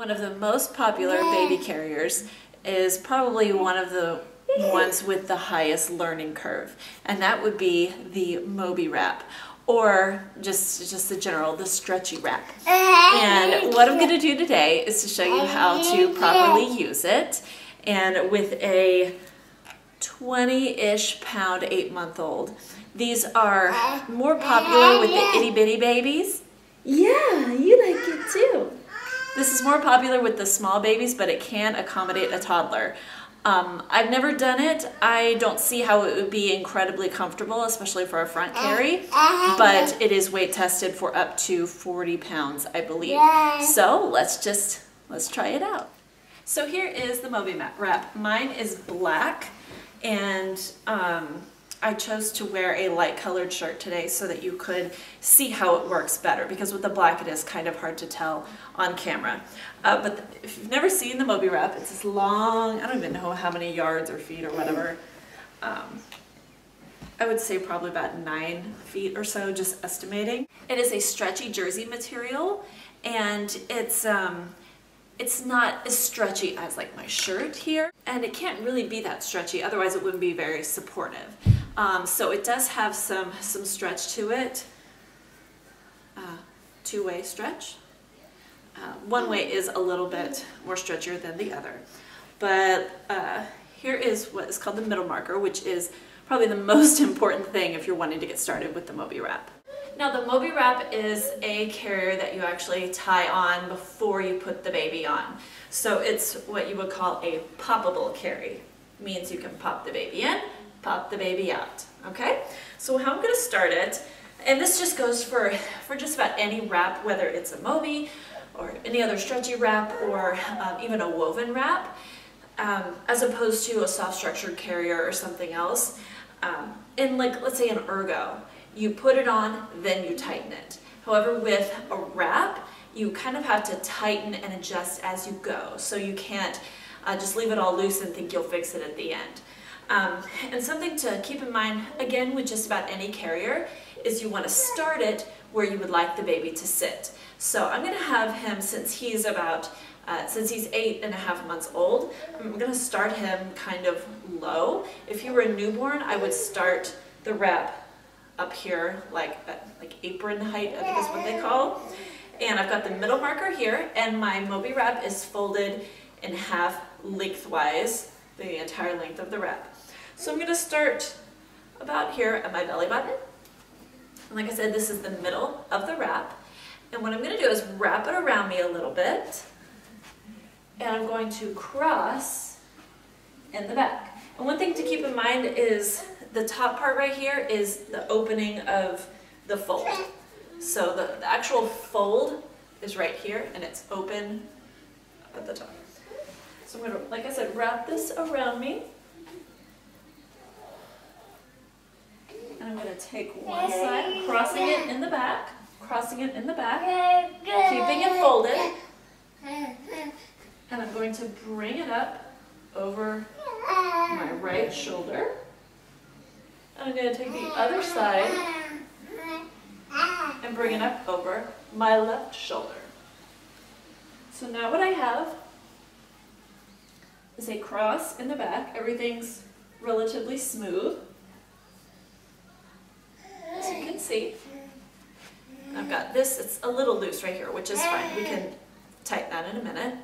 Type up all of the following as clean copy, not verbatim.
One of the most popular baby carriers is probably one of the ones with the highest learning curve, and that would be the Moby Wrap, or just the stretchy wrap. And what I'm going to do today is to show you how to properly use it, and with a 20-ish pound 8-month-old. These are more popular with the itty bitty babies. Yeah, you like it too. This is more popular with the small babies, but it can accommodate a toddler. I've never done it. I don't see how it would be incredibly comfortable, especially for a front carry, but it is weight tested for up to 40 pounds, I believe. So let's try it out. So here is the Moby Wrap. Mine is black, and I chose to wear a light colored shirt today so that you could see how it works better, because with the black it is kind of hard to tell on camera. But if you've never seen the Moby Wrap, it's this long, I don't even know how many yards or feet or whatever. I would say probably about 9 feet or so, just estimating. It is a stretchy jersey material, and it's not as stretchy as like my shirt here, and it can't really be that stretchy, otherwise it wouldn't be very supportive. So it does have some stretch to it, two-way stretch. One way is a little bit more stretchier than the other, but here is what is called the middle marker, which is probably the most important thing if you're wanting to get started with the Moby Wrap. Now, the Moby Wrap is a carrier that you actually tie on before you put the baby on. So it's what you would call a poppable carry. It means you can pop the baby in, pop the baby out. Okay? So how I'm going to start it, and this just goes for just about any wrap, whether it's a Moby or any other stretchy wrap, or even a woven wrap, as opposed to a soft structured carrier or something else. In, like, let's say an ergo, you put it on, then you tighten it. However, with a wrap, you kind of have to tighten and adjust as you go. So you can't just leave it all loose and think you'll fix it at the end. And something to keep in mind, again, with just about any carrier, is you want to start it where you would like the baby to sit. So I'm going to have him, since he's 8.5 months old, I'm going to start him kind of low. If you were a newborn, I would start the wrap up here, like apron height, I think is what they call. And I've got the middle marker here, and my Moby Wrap is folded in half lengthwise, the entire length of the wrap. So I'm going to start about here at my belly button. And like I said, this is the middle of the wrap. And what I'm going to do is wrap it around me a little bit, and I'm going to cross in the back. And one thing to keep in mind is the top part right here is the opening of the fold. So the actual fold is right here, and it's open up at the top. So I'm going to, like I said, wrap this around me. And I'm going to take one side, crossing it in the back, keeping it folded. And I'm going to bring it up over my right shoulder. And I'm going to take the other side and bring it up over my left shoulder. So now what I have is a cross in the back. Everything's relatively smooth, as you can see. And I've got this, it's a little loose right here, which is fine. We can tighten that in a minute.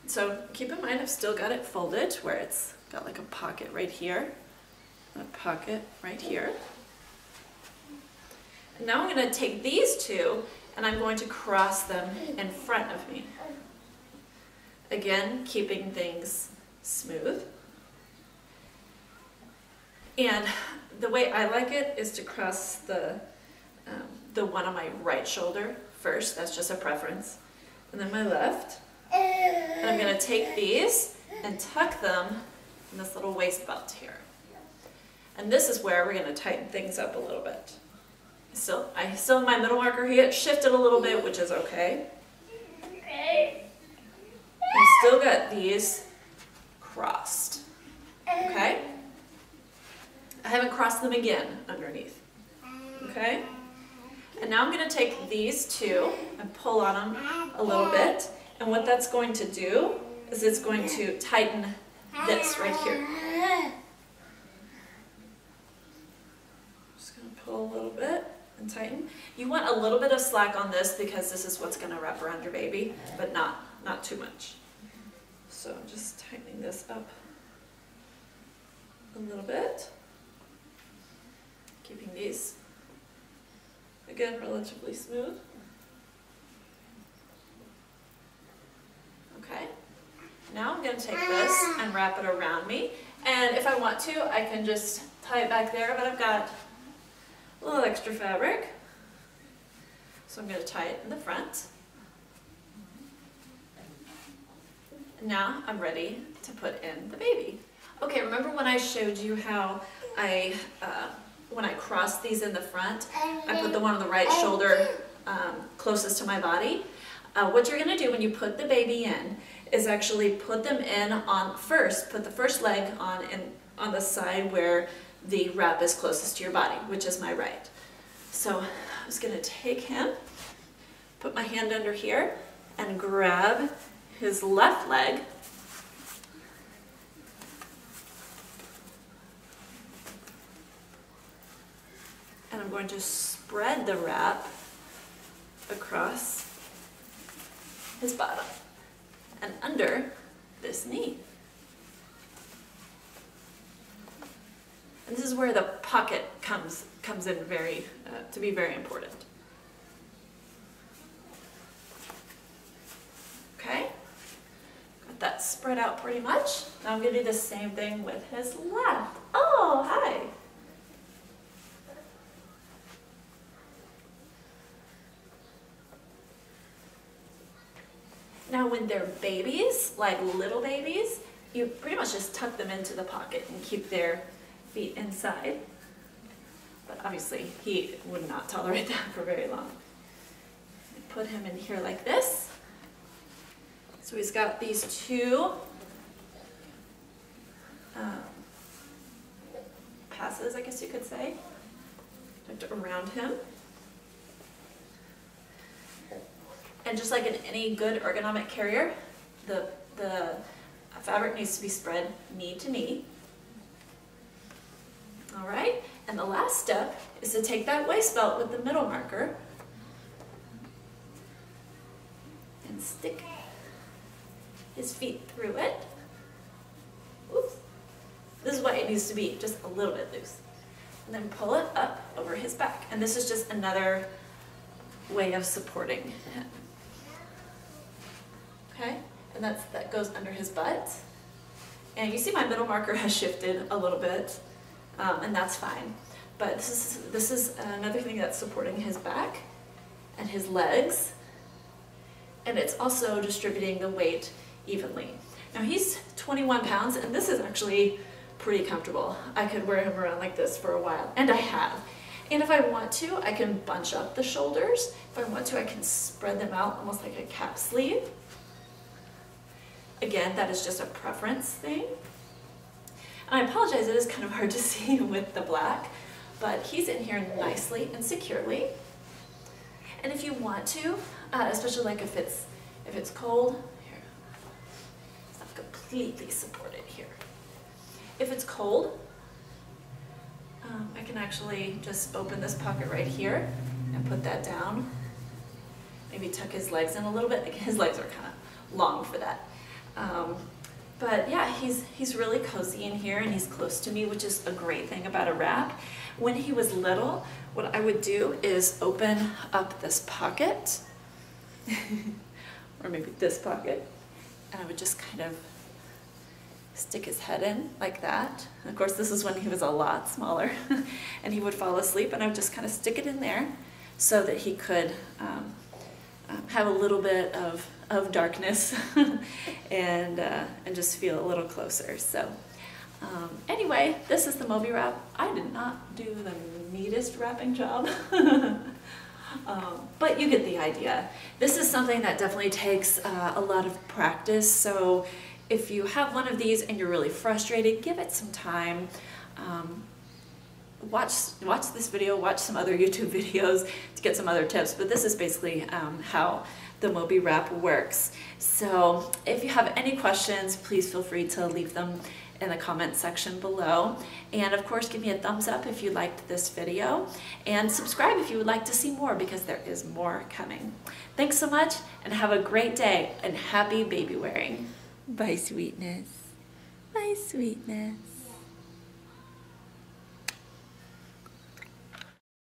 So keep in mind, I've still got it folded where it's got like a pocket right here, a pocket right here. And now I'm going to take these two and I'm going to cross them in front of me. Again, keeping things smooth. And the way I like it is to cross the one on my right shoulder first. That's just a preference. And then my left. And I'm going to take these and tuck them in this little waist belt here. And this is where we're going to tighten things up a little bit. I still have my middle marker here. It shifted a little bit, which is okay. I've still got these crossed. Okay? I haven't crossed them again underneath. Okay? And now I'm going to take these two and pull on them a little bit. And what that's going to do is it's going to tighten this right here. Just going to pull a little bit and tighten. You want a little bit of slack on this because this is what's going to wrap around your baby, but not too much. So I'm just tightening this up a little bit. Keeping these, again, relatively smooth. Okay, now I'm going to take this and wrap it around me. And if I want to, I can just tie it back there, but I've got a little extra fabric. So I'm going to tie it in the front. And now I'm ready to put in the baby. Okay, remember when I showed you how when I crossed these in the front, I put the one on the right shoulder closest to my body? What you're going to do when you put the baby in is actually put them in on first, put the first leg on the side where the wrap is closest to your body, which is my right. So I'm just going to take him, put my hand under here, and grab his left leg. And I'm going to spread the wrap across his bottom and under this knee. And this is where the pocket comes in to be very important. Okay, got that spread out pretty much. Now I'm going to do the same thing with his left. Oh, hi. Now when they're babies, like little babies, you pretty much just tuck them into the pocket and keep their feet inside. But obviously he would not tolerate that for very long. Put him in here like this. So he's got these two passes, I guess you could say, around him. And just like in any good ergonomic carrier, the fabric needs to be spread knee to knee. All right, and the last step is to take that waist belt with the middle marker and stick his feet through it. Oops. This is why it needs to be just a little bit loose. And then pull it up over his back. And this is just another way of supporting him. Okay, and that goes under his butt. And you see my middle marker has shifted a little bit, and that's fine. But this is another thing that's supporting his back and his legs, and it's also distributing the weight evenly. Now he's 21 pounds, and this is actually pretty comfortable. I could wear him around like this for a while, and I have. And if I want to, I can bunch up the shoulders. If I want to, I can spread them out almost like a cap sleeve. Again, that is just a preference thing. And I apologize, it is kind of hard to see with the black, but he's in here nicely and securely. And if you want to, especially like if it's cold, here, it's not completely supported here. If it's cold, I can actually just open this pocket right here and put that down. Maybe tuck his legs in a little bit. His legs are kind of long for that. But yeah, he's really cozy in here, and he's close to me, which is a great thing about a wrap. When he was little, what I would do is open up this pocket, or maybe this pocket, and I would just kind of stick his head in like that. And of course, this is when he was a lot smaller, and he would fall asleep, and I would just kind of stick it in there so that he could have a little bit of darkness and just feel a little closer. So anyway, this is the Moby Wrap. I did not do the neatest wrapping job, but you get the idea. This is something that definitely takes a lot of practice. So if you have one of these and you're really frustrated, give it some time. watch this video, watch some other YouTube videos to get some other tips, but this is basically how the Moby Wrap works. So if you have any questions, please feel free to leave them in the comment section below. And of course, give me a thumbs up if you liked this video, and subscribe if you would like to see more, because there is more coming. Thanks so much, and have a great day, and happy baby wearing. Bye, sweetness. Bye, sweetness.